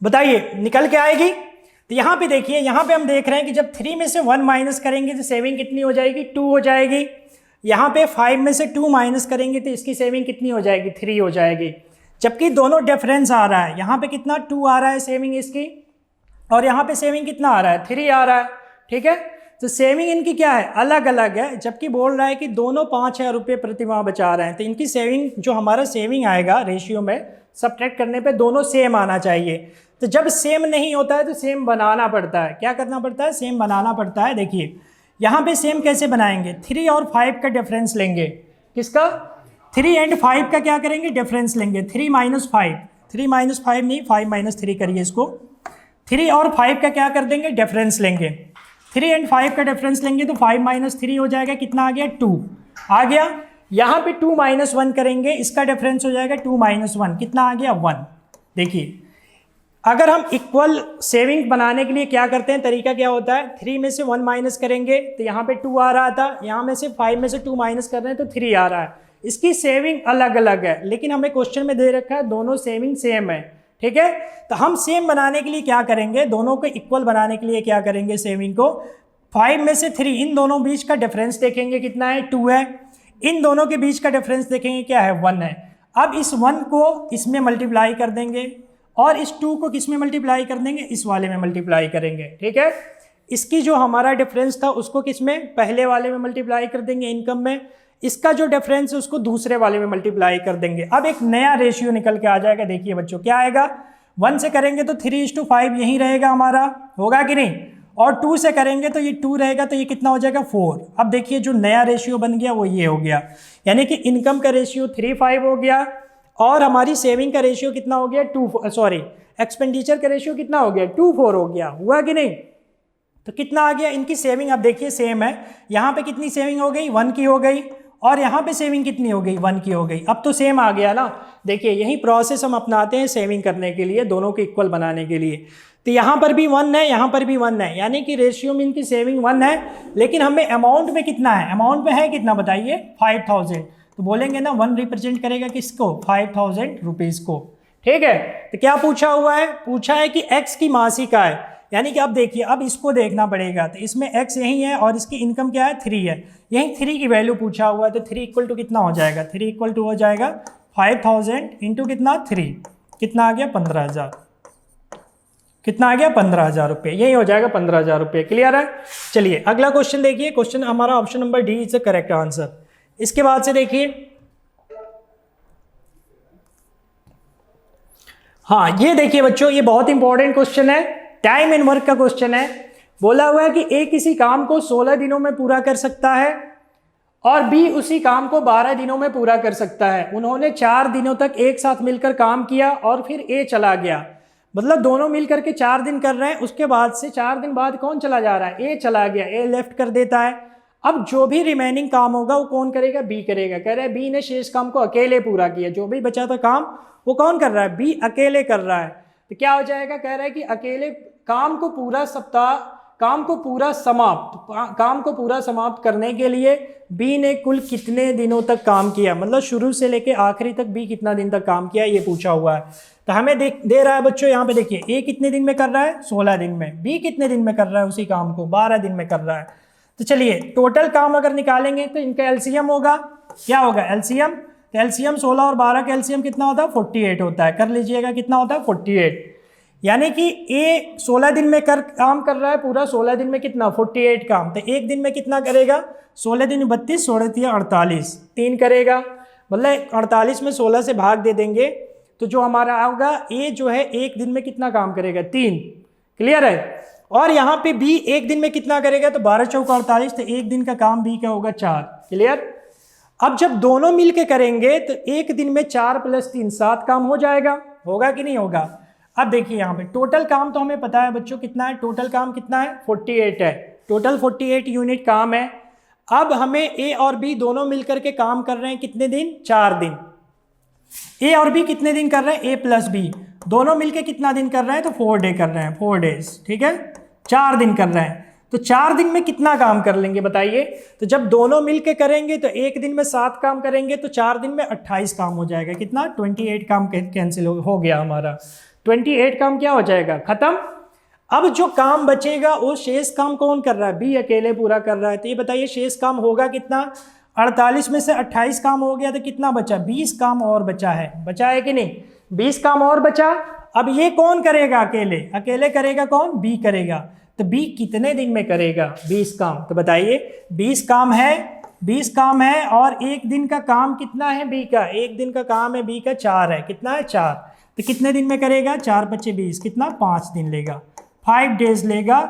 बताइए निकल के आएगी। तो यहाँ पे देखिए, यहाँ पे हम देख रहे हैं कि जब 3 में से 1 माइनस करेंगे तो सेविंग कितनी हो जाएगी 2 हो जाएगी। यहाँ पे 5 में से 2 माइनस करेंगे तो इसकी सेविंग कितनी हो जाएगी 3 हो जाएगी, जबकि दोनों डिफरेंस आ रहा है, यहाँ पे कितना 2 आ रहा है सेविंग इसकी और यहाँ पे सेविंग कितना आ रहा है 3 आ रहा है। ठीक है, तो सेविंग इनकी क्या है अलग अलग है, जबकि बोल रहा है कि दोनों 5,000 रुपये प्रति माह बचा रहे हैं, तो इनकी सेविंग जो हमारा सेविंग आएगा रेशियो में सब्ट्रैक्ट करने पे दोनों सेम आना चाहिए। तो जब सेम नहीं होता है तो सेम बनाना पड़ता है, क्या करना पड़ता है सेम बनाना पड़ता है। देखिए यहाँ पे सेम कैसे बनाएंगे, 3 और 5 का डिफरेंस लेंगे, किसका 3 एंड 5 का क्या करेंगे डिफरेंस लेंगे, 3 - 5, 3 - 5 नहीं 5 - 3 करिए इसको, 3 और 5 का क्या कर देंगे डिफरेंस लेंगे, 3 एंड 5 का डिफरेंस लेंगे तो 5 - 3 हो जाएगा, कितना आ गया 2 आ गया। यहाँ पे 2 - 1 करेंगे, इसका डिफरेंस हो जाएगा 2 - 1, कितना आ गया 1। देखिए अगर हम इक्वल सेविंग बनाने के लिए क्या करते हैं, तरीका क्या होता है, 3 में से 1 माइनस करेंगे तो यहाँ पे 2 आ रहा था, यहाँ में से 5 में से 2 माइनस कर रहे हैं तो 3 आ रहा है। इसकी सेविंग अलग अलग है, लेकिन हमें क्वेश्चन में दे रखा है दोनों सेविंग सेम है। ठीक है, तो हम सेम बनाने के लिए क्या करेंगे, दोनों को इक्वल बनाने के लिए क्या करेंगे, सेविंग को 5 में से 3 इन दोनों बीच का डिफरेंस देखेंगे कितना है 2 है, इन दोनों के बीच का डिफरेंस देखेंगे क्या है 1 है। अब इस 1 को इसमें मल्टीप्लाई कर देंगे और इस 2 को किस में मल्टीप्लाई कर देंगे, इस वाले में मल्टीप्लाई करेंगे। ठीक है, इसकी जो हमारा डिफरेंस था उसको किस में, पहले वाले में मल्टीप्लाई कर देंगे इनकम में, इसका जो डिफरेंस है उसको दूसरे वाले में मल्टीप्लाई कर देंगे। अब एक नया रेशियो निकल के आ जाएगा। देखिए बच्चों क्या आएगा, 1 से करेंगे तो 3:5 यही रहेगा हमारा, होगा कि नहीं, और 2 से करेंगे तो ये 2 रहेगा तो ये कितना हो जाएगा 4। अब देखिए जो नया रेशियो बन गया वो ये हो गया, यानी कि इनकम का रेशियो 3:5 हो गया और हमारी सेविंग का रेशियो कितना हो गया एक्सपेंडिचर का रेशियो कितना हो गया 2:4 हो गया, हुआ कि नहीं। तो कितना आ गया इनकी सेविंग, अब देखिए सेम है, यहाँ पे कितनी सेविंग हो गई 1 की हो गई और यहाँ पे सेविंग कितनी हो गई 1 की हो गई। अब तो सेम आ गया ना। देखिए यही प्रोसेस हम अपनाते हैं सेविंग करने के लिए, दोनों को इक्वल बनाने के लिए। तो यहाँ पर भी 1 है, यहाँ पर भी 1 है, यानी कि रेशियो में इनकी सेविंग 1 है, लेकिन हमें अमाउंट में कितना है, अमाउंट में है कितना बताइए 5,000। तो बोलेंगे ना 1 रिप्रेजेंट करेगा किसको 5,000 रुपीज़ को। ठीक है, तो क्या पूछा हुआ है, पूछा है कि x की मासिक आय, यानी कि अब देखिए अब इसको देखना पड़ेगा, तो इसमें x यही है और इसकी इनकम क्या है 3 है, यही 3 की वैल्यू पूछा हुआ है। तो 3 इक्वल टू कितना हो जाएगा, 3 इक्वल टू हो जाएगा 5,000 इंटू कितना 3, कितना आ गया 15,000, कितना आ गया 15,000 रुपये, यही हो जाएगा 15,000 रुपये। क्लियर है। चलिए अगला क्वेश्चन देखिए, क्वेश्चन हमारा option number D is the correct answer. इसके बाद से देखिए, हाँ ये देखिए बच्चों, ये बहुत इंपॉर्टेंट क्वेश्चन है, टाइम एंड वर्क का क्वेश्चन है। बोला हुआ है कि ए किसी काम को 16 दिनों में पूरा कर सकता है और बी उसी काम को 12 दिनों में पूरा कर सकता है। उन्होंने 4 दिनों तक एक साथ मिलकर काम किया और फिर ए चला गया, मतलब दोनों मिलकर के 4 दिन कर रहे हैं, उसके बाद से 4 दिन बाद कौन चला जा रहा है, ए चला गया, ए लेफ्ट कर देता है। अब जो भी रिमेनिंग काम होगा वो कौन करेगा, बी करेगा। कह रहे हैं बी ने शेष काम को अकेले पूरा किया, जो भी बचा था काम वो कौन कर रहा है, बी अकेले कर रहा है। तो क्या हो जाएगा, कह रहा है कि अकेले काम को पूरा सप्ताह काम को पूरा समाप्त करने के लिए बी ने कुल कितने दिनों तक काम किया, मतलब शुरू से लेके आखिरी तक बी कितना दिन तक काम किया, ये पूछा हुआ है। तो हमें दे रहा है बच्चों, यहाँ पे देखिए ए कितने दिन में कर रहा है 16 दिन में, बी कितने दिन में कर रहा है उसी काम को 12 दिन में कर रहा है। तो चलिए टोटल काम अगर निकालेंगे तो इनका एलसीएम होगा, क्या होगा एलसीएम, तो एलसीएम 16 और 12 का एलसीएम कितना होता है 48 होता है, कर लीजिएगा कितना होता है 48। यानी कि ए 16 दिन में काम कर रहा है पूरा, 16 दिन में कितना 48 काम, तो एक दिन में कितना करेगा 16 दिन 32, 16 48, 3 करेगा, मतलब 48 में 16 से भाग दे देंगे तो जो हमारा होगा ए जो है एक दिन में कितना काम करेगा 3, क्लियर है। और यहाँ पे बी एक दिन में कितना करेगा, तो 12 चौका 48, तो एक दिन का काम बी का होगा 4, क्लियर। अब जब दोनों मिल के करेंगे तो एक दिन में 4 + 3 7 काम हो जाएगा, होगा कि नहीं होगा। अब देखिए यहाँ पे टोटल काम तो हमें पता है बच्चों कितना है, टोटल काम कितना है 48 है, टोटल 48 यूनिट काम है। अब हमें ए और बी दोनों मिलकर के काम कर रहे हैं कितने दिन 4 दिन, ए और बी कितने दिन कर रहे हैं, ए प्लस बी दोनों मिलके कितना दिन कर रहे हैं, तो 4 डे कर रहे हैं, 4 डेज, ठीक है 4 दिन कर रहे हैं। तो 4 दिन में कितना काम कर लेंगे बताइए, तो जब दोनों मिलके करेंगे तो एक दिन में 7 काम करेंगे, तो 4 दिन में 28 काम हो जाएगा, कितना 28 काम कैंसिल हो गया हमारा, 28 काम क्या हो जाएगा खत्म। अब जो काम बचेगा वो शेष काम कौन कर रहा है, बी अकेले पूरा कर रहा है। तो ये बताइए शेष काम होगा कितना, 48 में से 28 काम हो गया तो कितना बचा, 20 काम और बचा है कि नहीं, 20 काम और बचा। अब ये कौन करेगा, अकेले करेगा कौन, बी करेगा। तो बी कितने दिन में करेगा 20 काम, तो बताइए 20 काम है और एक दिन का काम कितना है बी का, एक दिन का काम है बी का 4 है, कितना है 4, तो कितने दिन में करेगा 4 × 5 = 20, कितना 5 दिन लेगा, 5 डेज लेगा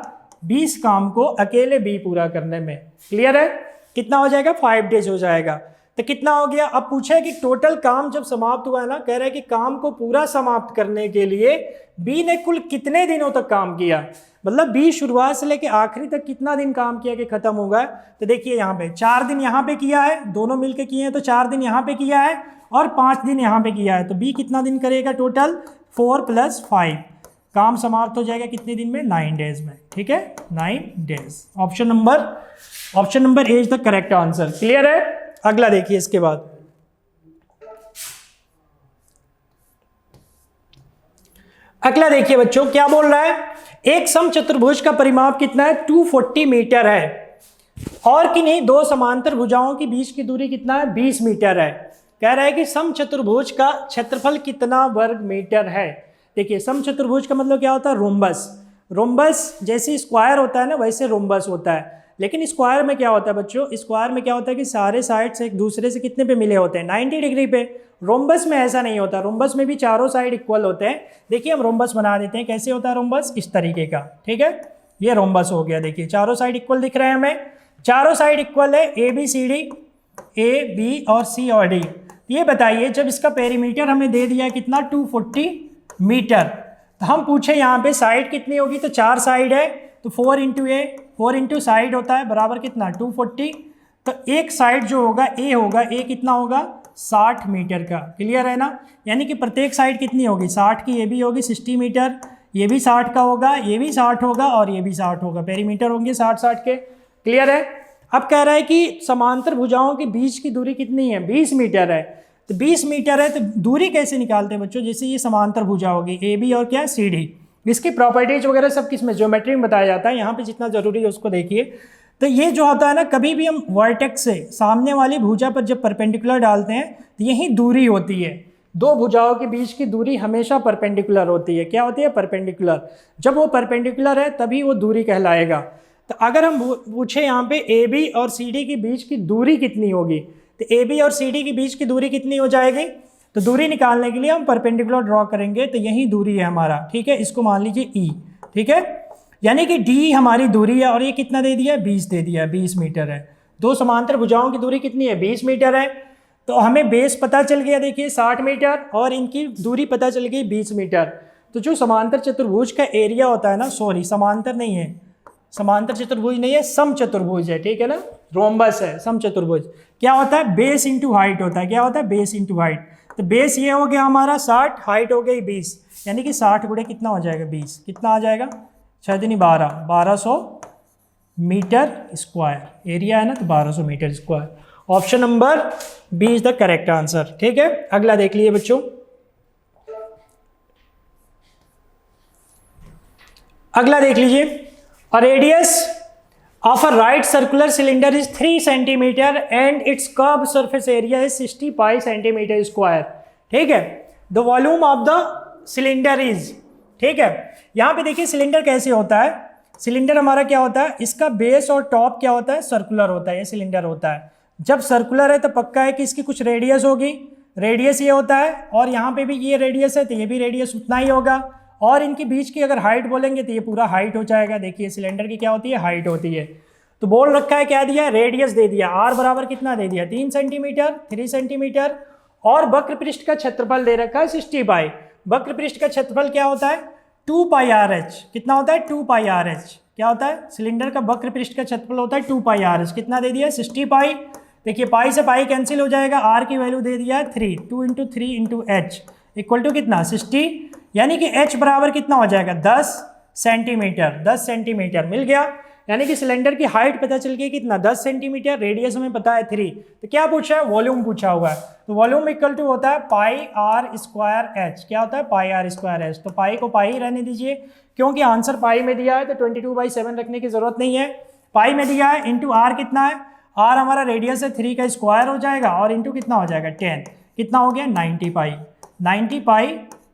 20 काम को अकेले बी पूरा करने में, क्लियर है। कितना हो जाएगा 5 डेज हो जाएगा, तो कितना हो गया। अब पूछा है कि टोटल काम जब समाप्त हुआ है ना, कह रहा है कि काम को पूरा समाप्त करने के लिए बी ने कुल कितने दिनों तक काम किया, मतलब बी शुरुआत से लेके आखिरी तक कितना दिन काम किया कि खत्म होगा। तो देखिए यहाँ पे 4 दिन यहाँ पे किया है, दोनों मिलके किए हैं तो 4 दिन यहाँ पे किया है और 5 दिन यहाँ पे किया है, तो बी कितना दिन करेगा टोटल 4 + 5, काम समाप्त हो जाएगा कितने दिन में 9 डेज में, ठीक है 9 days. Option number A is the correct answer, clear है। अगला देखिए इसके बाद, अगला देखिए बच्चों क्या बोल रहा है, एक समचतुर्भुज का परिमाप कितना है 240 मीटर है और कि नहीं दो समांतर भुजाओं के बीच की दूरी कितना है 20 मीटर है। कह रहा है कि समचतुर्भुज का क्षेत्रफल कितना वर्ग मीटर है। देखिए समचतुर्भुज का मतलब क्या होता है, रोम्बस जैसे स्क्वायर होता है ना वैसे रोम्बस होता है, लेकिन स्क्वायर में क्या होता है बच्चों, स्क्वायर में क्या होता है कि सारे साइड्स एक दूसरे से कितने पे मिले होते हैं 90 डिग्री पे। रोम्बस में ऐसा नहीं होता, रोम्बस में भी चारों साइड इक्वल होते हैं। देखिए हम रोम्बस बना देते हैं, कैसे होता है रोम्बस, इस तरीके का, ठीक है ये रोम्बस हो गया। देखिए चारों साइड इक्वल दिख रहे हैं हमें, चारों साइड इक्वल है ABCD, A B और C और D। ये बताइए जब इसका पेरीमीटर हमें दे दिया है कितना 240 मीटर, तो हम पूछे यहाँ पे साइड कितनी होगी, तो 4 साइड है तो 4 × A, 4 × साइड होता है बराबर कितना 240। तो एक साइड जो होगा A होगा, A कितना होगा 60 मीटर का, क्लियर है ना। यानी कि प्रत्येक साइड कितनी होगी 60 की, ये भी होगी 60 मीटर, ये भी 60 का होगा, ये भी 60 होगा और ये भी 60 होगा, पेरीमीटर होंगे 60-60 के, क्लियर है। अब कह रहा है कि समांतर भुजाओं के बीच की दूरी कितनी है 20 मीटर है, तो 20 मीटर है तो दूरी कैसे निकालते हैं बच्चों, जैसे ये समांतर भुजा होगी AB और क्या CD, इसकी प्रॉपर्टीज वगैरह सब किस में ज्योमेट्री में बताया जाता है, यहाँ पे जितना जरूरी है उसको देखिए। तो ये जो होता है ना, कभी भी हम वर्टेक्स से सामने वाली भुजा पर जब परपेंडिकुलर डालते हैं तो यही दूरी होती है, दो भुजाओं के बीच की दूरी हमेशा परपेंडिकुलर होती है। क्या होती है परपेंडिकुलर, जब वो परपेंडिकुलर है तभी वो दूरी कहलाएगा। तो अगर हम पूछे यहाँ पे AB और CD के बीच की दूरी कितनी होगी, तो AB और CD के बीच की दूरी कितनी हो जाएगी, तो दूरी निकालने के लिए हम परपेंडिकुलर ड्रॉ करेंगे, तो यही दूरी है हमारा, ठीक है इसको मान लीजिए E, ठीक है यानी कि D हमारी दूरी है और ये कितना दे दिया 20 दे दिया, 20 मीटर है। दो समांतर भुजाओं की दूरी कितनी है 20 मीटर है, तो हमें बेस पता चल गया देखिए 60 मीटर और इनकी दूरी पता चल गई 20 मीटर। तो जो समांतर चतुर्भुज का एरिया होता है ना, सॉरी समांतर नहीं है, समांतर चतुर्भुज नहीं है, समचतुर्भुज है, ठीक है ना, रोम्बस है समचतुर्भुज। क्या होता है बेस इंटू हाइट होता है, क्या होता है बेस इंटू हाइट। तो बेस ये हो गया हमारा 60, हाइट हो गई 20, यानी कि 60 गुणे कितना हो जाएगा 20, कितना आ जाएगा 6 दूनी 12, 1200 मीटर स्क्वायर, एरिया है ना तो 1200 metre square. Option number B is the correct answer. ठीक है, अगला देख लीजिए बच्चों। अगला देख लीजिए, a radius of a right circular cylinder is 3 centimetre and its curve surface area is 60 pi centimetre square. ठीक है, the volume of the cylinder is, ठीक है, यहाँ पे देखिए सिलेंडर कैसे होता है। सिलेंडर हमारा क्या होता है, इसका बेस और टॉप क्या होता है, सर्कुलर होता है, ये सिलेंडर होता है। जब सर्कुलर है तो पक्का है कि इसकी कुछ रेडियस होगी, रेडियस ये होता है, और यहाँ पे भी ये रेडियस है तो ये भी रेडियस उतना ही होगा, और इनके बीच की अगर हाइट बोलेंगे तो ये पूरा हाइट हो जाएगा। देखिए सिलेंडर की क्या होती है, हाइट होती है। तो बोल रखा है, क्या दिया है, रेडियस दे दिया, आर बराबर कितना दे दिया, 3 सेंटीमीटर, 3 सेंटीमीटर, और वक्र पृष्ठ का क्षेत्रफल दे रखा है 60 पाई। वक्र पृष्ठ का क्षेत्रफल क्या होता है, 2 पाई आर एच। कितना होता है, 2 पाई आर एच। क्या होता है, सिलेंडर का वक्र पृष्ठ का क्षेत्रफल होता है 2 पाई आर एच। कितना दे दिया, 60 पाई। देखिए पाई से पाई कैंसिल हो जाएगा, आर की वैल्यू दे दिया है 3, 2 into 3 into H equal to कितना, 60, यानी कि एच बराबर कितना हो जाएगा, 10 सेंटीमीटर। 10 सेंटीमीटर मिल गया, यानी कि सिलेंडर की हाइट पता चल गई कितना, 10 सेंटीमीटर, रेडियस हमें पता है 3। तो क्या पूछा है, वॉल्यूम पूछा हुआ है। तो वॉल्यूम इक्वल टू होता है पाई आर स्क्वायर एच। क्या होता है, पाई आर स्क्वायर एच। तो पाई को पाई रहने दीजिए, क्योंकि आंसर पाई में दिया है तो 22/7 रखने की जरूरत नहीं है। पाई में दिया है, इंटू आर कितना है, आर हमारा रेडियस है 3 का स्क्वायर हो जाएगा, और इंटू कितना हो जाएगा 10, कितना हो गया 90 पाई। 90 पाई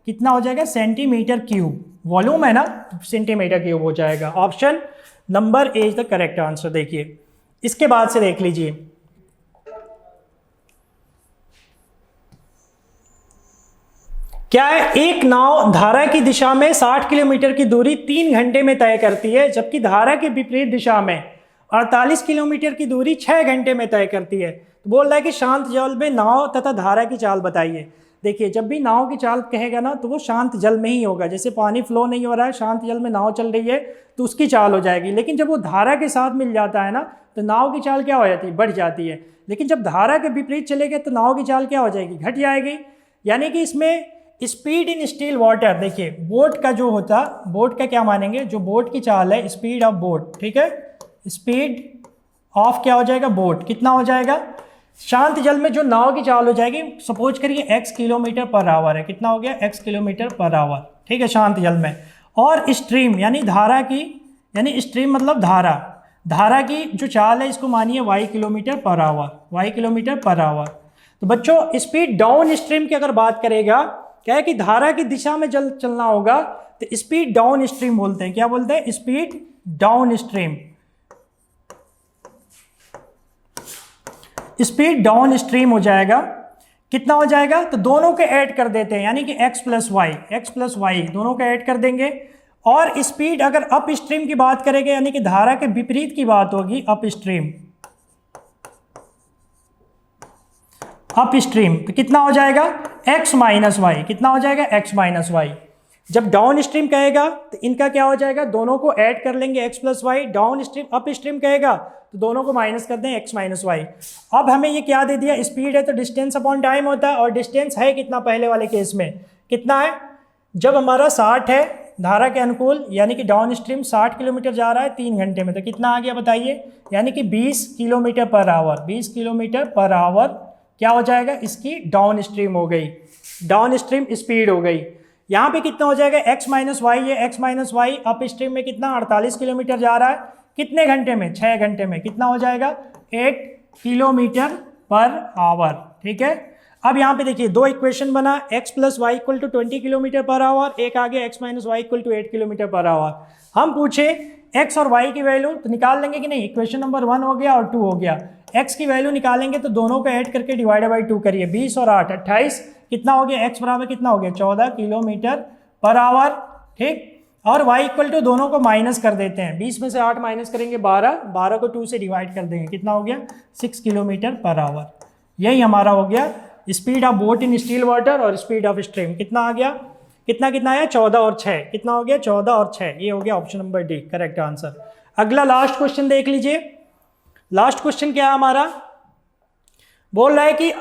कितना हो जाएगा, सेंटीमीटर क्यूब। वॉल्यूम है ना, सेंटीमीटर क्यूब हो जाएगा। Option number A is the correct answer. देखिए इसके बाद से देख लीजिए, क्या है, एक नाव धारा की दिशा में 60 किलोमीटर की दूरी 3 घंटे में तय करती है, जबकि धारा के विपरीत दिशा में 48 किलोमीटर की दूरी 6 घंटे में तय करती है। तो बोल रहा है कि शांत जल में नाव तथा धारा की चाल बताइए। देखिए जब भी नाव की चाल कहेगा ना तो वो शांत जल में ही होगा। जैसे पानी फ्लो नहीं हो रहा है, शांत जल में नाव चल रही है तो उसकी चाल हो जाएगी। लेकिन जब वो धारा के साथ मिल जाता है ना तो नाव की चाल क्या हो जाती है, बढ़ जाती है। लेकिन जब धारा के विपरीत चलेगा तो नाव की चाल क्या हो जाएगी, घट जाएगी। यानी कि इसमें स्पीड इन स्टिल वाटर, देखिए बोट का जो होता, बोट का क्या मानेंगे, जो बोट की चाल है, स्पीड ऑफ बोट, ठीक है, स्पीड ऑफ क्या हो जाएगा, बोट, कितना हो जाएगा, शांत जल में जो नाव की चाल हो जाएगी, सपोज करिए x किलोमीटर पर आवर है, कितना हो गया, x किलोमीटर पर आवर, ठीक है, शांत जल में। और स्ट्रीम यानी धारा की, यानी स्ट्रीम मतलब धारा, धारा की जो चाल है इसको मानिए y kilometre per our, y kilometre per our. तो बच्चों स्पीड डाउन स्ट्रीम की अगर बात करेगा, क्या है कि धारा की दिशा में जल चलना होगा तो स्पीड डाउन स्ट्रीम बोलते हैं। क्या बोलते हैं, speed down stream. Speed down stream हो जाएगा, कितना हो जाएगा, तो दोनों के ऐड कर देते हैं, यानी कि x प्लस वाई दोनों के ऐड कर देंगे। और स्पीड अगर अप स्ट्रीम की बात करेंगे, यानी कि धारा के विपरीत की बात होगी, अप स्ट्रीम, अप स्ट्रीम, तो कितना हो जाएगा, x माइनस वाई, कितना हो जाएगा, x माइनस वाई। जब डाउन स्ट्रीम कहेगा तो इनका क्या हो जाएगा, दोनों को ऐड कर लेंगे x plus Y. Downstream upstream कहेगा तो दोनों को माइनस कर दें, x माइनस वाई। अब हमें ये क्या दे दिया, स्पीड है तो डिस्टेंस अपॉन टाइम होता है, और डिस्टेंस है कितना पहले वाले केस में, कितना है, जब हमारा 60 है धारा के अनुकूल, यानी कि डाउन स्ट्रीम 60 किलोमीटर जा रहा है 3 घंटे में, तो कितना आ गया बताइए, यानी कि 20 kilometre per our, 20 kilometre per our क्या हो जाएगा, इसकी डाउन स्ट्रीम हो गई, डाउन स्ट्रीम स्पीड हो गई। यहाँ पे कितना हो जाएगा, x माइनस वाई है, x minus Y upstream में कितना 48 किलोमीटर जा रहा है, कितने घंटे में, 6 घंटे में, कितना हो जाएगा 8 किलोमीटर पर आवर, ठीक है। अब यहाँ पे देखिए दो इक्वेशन बना, x plus Y equal to 20 kilometre per hour, एक आ गया x minus Y equal to 8 kilometre per hour. हम पूछे x और y की वैल्यू तो निकाल लेंगे कि नहीं, इक्वेशन नंबर 1 हो गया और 2 हो गया। x की वैल्यू निकालेंगे तो दोनों को ऐड करके डिवाइड बाई 2 करिए, 20 और 8 28, कितना हो गया, x बराबर कितना हो गया 14 किलोमीटर पर आवर, ठीक। और y इक्वल टू दोनों को माइनस कर देते हैं, 20 में से 8 माइनस करेंगे 12, 12 को 2 से डिवाइड कर देंगे, कितना हो गया 6 किलोमीटर पर आवर। यही हमारा हो गया speed of boat in still water और स्पीड ऑफ स्ट्रीम। कितना आ गया, कितना कितना आया, 14 और 6, कितना हो गया 14 और 6, ये हो गया option number D correct answer. अगला लास्ट क्वेश्चन देख लीजिए। लास्ट क्वेश्चन क्या है हमारा, बोल रहा है कि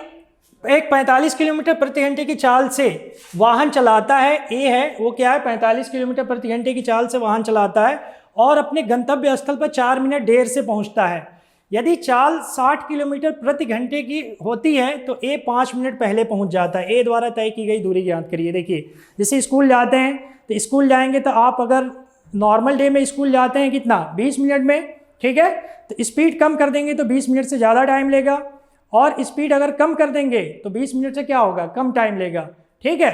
एक 45 किलोमीटर प्रति घंटे की चाल से वाहन चलाता है, ए है वो क्या है 45 किलोमीटर प्रति घंटे की चाल से वाहन चलाता है और अपने गंतव्य स्थल पर 4 मिनट देर से पहुंचता है। यदि चाल 60 किलोमीटर प्रति घंटे की होती है तो ए 5 मिनट पहले पहुंच जाता है। ए द्वारा तय की गई दूरी ज्ञात करिए। देखिए जैसे स्कूल जाते हैं तो स्कूल जाएंगे तो आप अगर नॉर्मल डे में स्कूल जाते हैं कितना 20 मिनट में, ठीक है, तो स्पीड कम कर देंगे तो 20 मिनट से ज़्यादा टाइम लेगा, और स्पीड अगर कम कर देंगे तो 20 मिनट से क्या होगा, कम टाइम लेगा। ठीक है,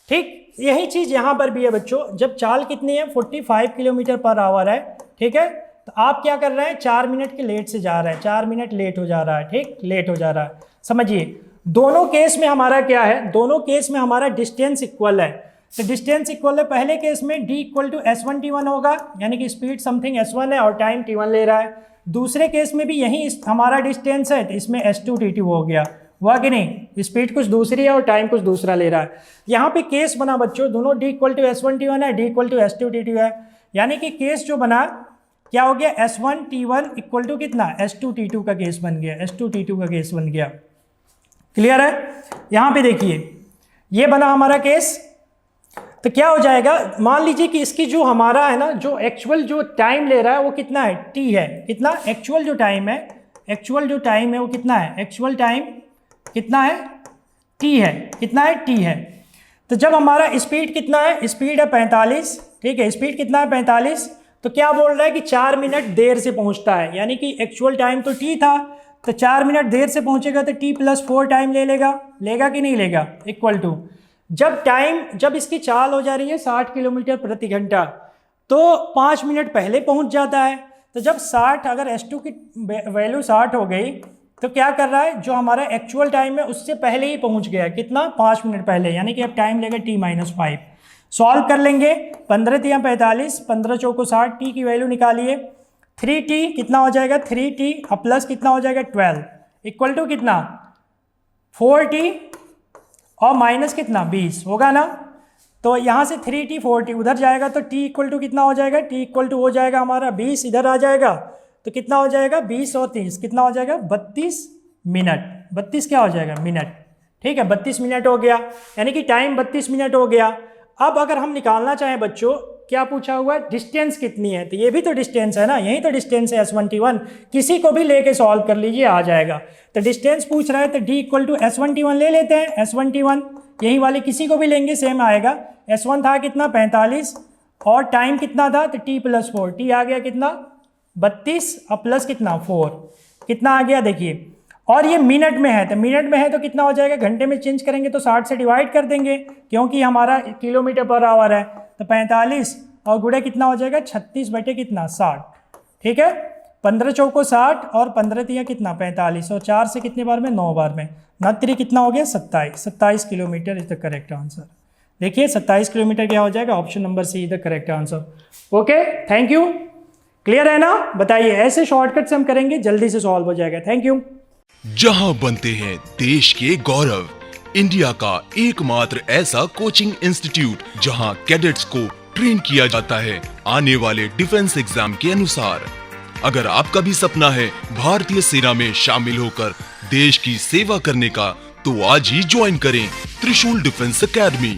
ठीक यही चीज़ यहाँ पर भी है बच्चों। जब चाल कितनी है 45 किलोमीटर पर आवर है, ठीक है, तो आप क्या कर रहे हैं 4 मिनट के लेट से जा रहे हैं, 4 मिनट लेट हो जा रहा है, ठीक, लेट हो जा रहा है। समझिए दोनों केस में हमारा क्या है, दोनों केस में हमारा डिस्टेंस इक्वल है। तो डिस्टेंस इक्वल है, पहले केस में d equal to S1 T1 होगा, यानी कि स्पीड समथिंग S1 है और टाइम T1 ले रहा है। दूसरे केस में भी यही हमारा डिस्टेंस है तो इसमें S2 T2 हो गया, हुआ कि नहीं, स्पीड कुछ दूसरी है और टाइम कुछ दूसरा ले रहा है। यहाँ पे केस बना बच्चों, दोनों d equal to S1 T1 है, d equal to S2 T2 है, यानी कि केस जो बना क्या हो गया, S1 T1 इक्वल टू कितना, S2 T2 का केस बन गया, S2 T2 का केस बन गया। क्लियर है? यहाँ पे देखिए ये बना हमारा केस। तो क्या हो जाएगा, मान लीजिए कि इसकी जो हमारा है ना, जो एक्चुअल जो टाइम ले रहा है वो कितना है, t है, कितना, एक्चुअल जो टाइम है, एक्चुअल जो टाइम है वो कितना है, एक्चुअल टाइम कितना है, t है, कितना है, t है। तो जब हमारा स्पीड कितना है, स्पीड है 45, ठीक है, स्पीड कितना है 45, तो क्या बोल रहा है कि 4 मिनट देर से पहुंचता है, यानी कि एक्चुअल टाइम तो t था, तो 4 मिनट देर से पहुंचेगा तो t + 4 टाइम ले लेगा, लेगा कि नहीं लेगा, इक्वल टू जब इसकी चाल हो जा रही है 60 किलोमीटर प्रति घंटा तो 5 मिनट पहले पहुंच जाता है। तो जब 60, अगर S2 की वैल्यू 60 हो गई तो क्या कर रहा है, जो हमारा एक्चुअल टाइम है उससे पहले ही पहुंच गया, कितना, 5 मिनट पहले, यानी कि अब टाइम लेगा t-5। सॉल्व कर लेंगे, 15 × 45, 15 चौको 60, t की वैल्यू निकालिए, 3t कितना हो जाएगा, 3t अब प्लस कितना हो जाएगा 12 इक्वल टू कितना 4t और माइनस कितना 20 होगा ना। तो यहाँ से 3t 4t उधर जाएगा तो t इक्वल टू कितना हो जाएगा, t इक्वल टू हो जाएगा हमारा 20, इधर आ जाएगा तो कितना हो जाएगा 20 और 30 कितना हो जाएगा 32 मिनट, 32 क्या हो जाएगा मिनट, ठीक है, 32 मिनट हो गया, यानी कि टाइम 32 मिनट हो गया। अब अगर हम निकालना चाहें बच्चों, क्या पूछा हुआ है, डिस्टेंस कितनी है, तो ये भी तो डिस्टेंस है ना, यही तो डिस्टेंस है S1 T1, किसी को भी लेके सॉल्व कर लीजिए आ जाएगा। तो डिस्टेंस पूछ रहा है तो d equal to S1 T1 ले लेते हैं, S1 T1 यही वाली किसी को भी लेंगे सेम आएगा। S1 था कितना 45 और टाइम कितना था, तो t + 4, t आ गया कितना 32 और प्लस कितना 4, कितना आ गया देखिए, और ये मिनट में है, तो मिनट में है तो कितना हो जाएगा, घंटे में चेंज करेंगे तो 60 से डिवाइड कर देंगे क्योंकि हमारा किलोमीटर पर आवर है, तो 45 और गुणे कितना हो जाएगा 36 बटे कितना 60, ठीक है, 15 चौको 60 और 15 तिया कितना 45 और 4 से कितने बार में 9 बार में, 9 कितना हो गया 27 kilometre is the correct answer. देखिए 27 किलोमीटर क्या हो जाएगा, option number C is the correct answer. Okay, thank you, clear है ना, बताइए, ऐसे शॉर्टकट से हम करेंगे जल्दी से सॉल्व हो जाएगा। Thank you. जहां बनते हैं देश के गौरव, इंडिया का एकमात्र ऐसा कोचिंग इंस्टीट्यूट जहां कैडेट्स को ट्रेन किया जाता है आने वाले डिफेंस एग्जाम के अनुसार। अगर आपका भी सपना है भारतीय सेना में शामिल होकर देश की सेवा करने का, तो आज ही ज्वाइन करें त्रिशूल डिफेंस एकेडमी।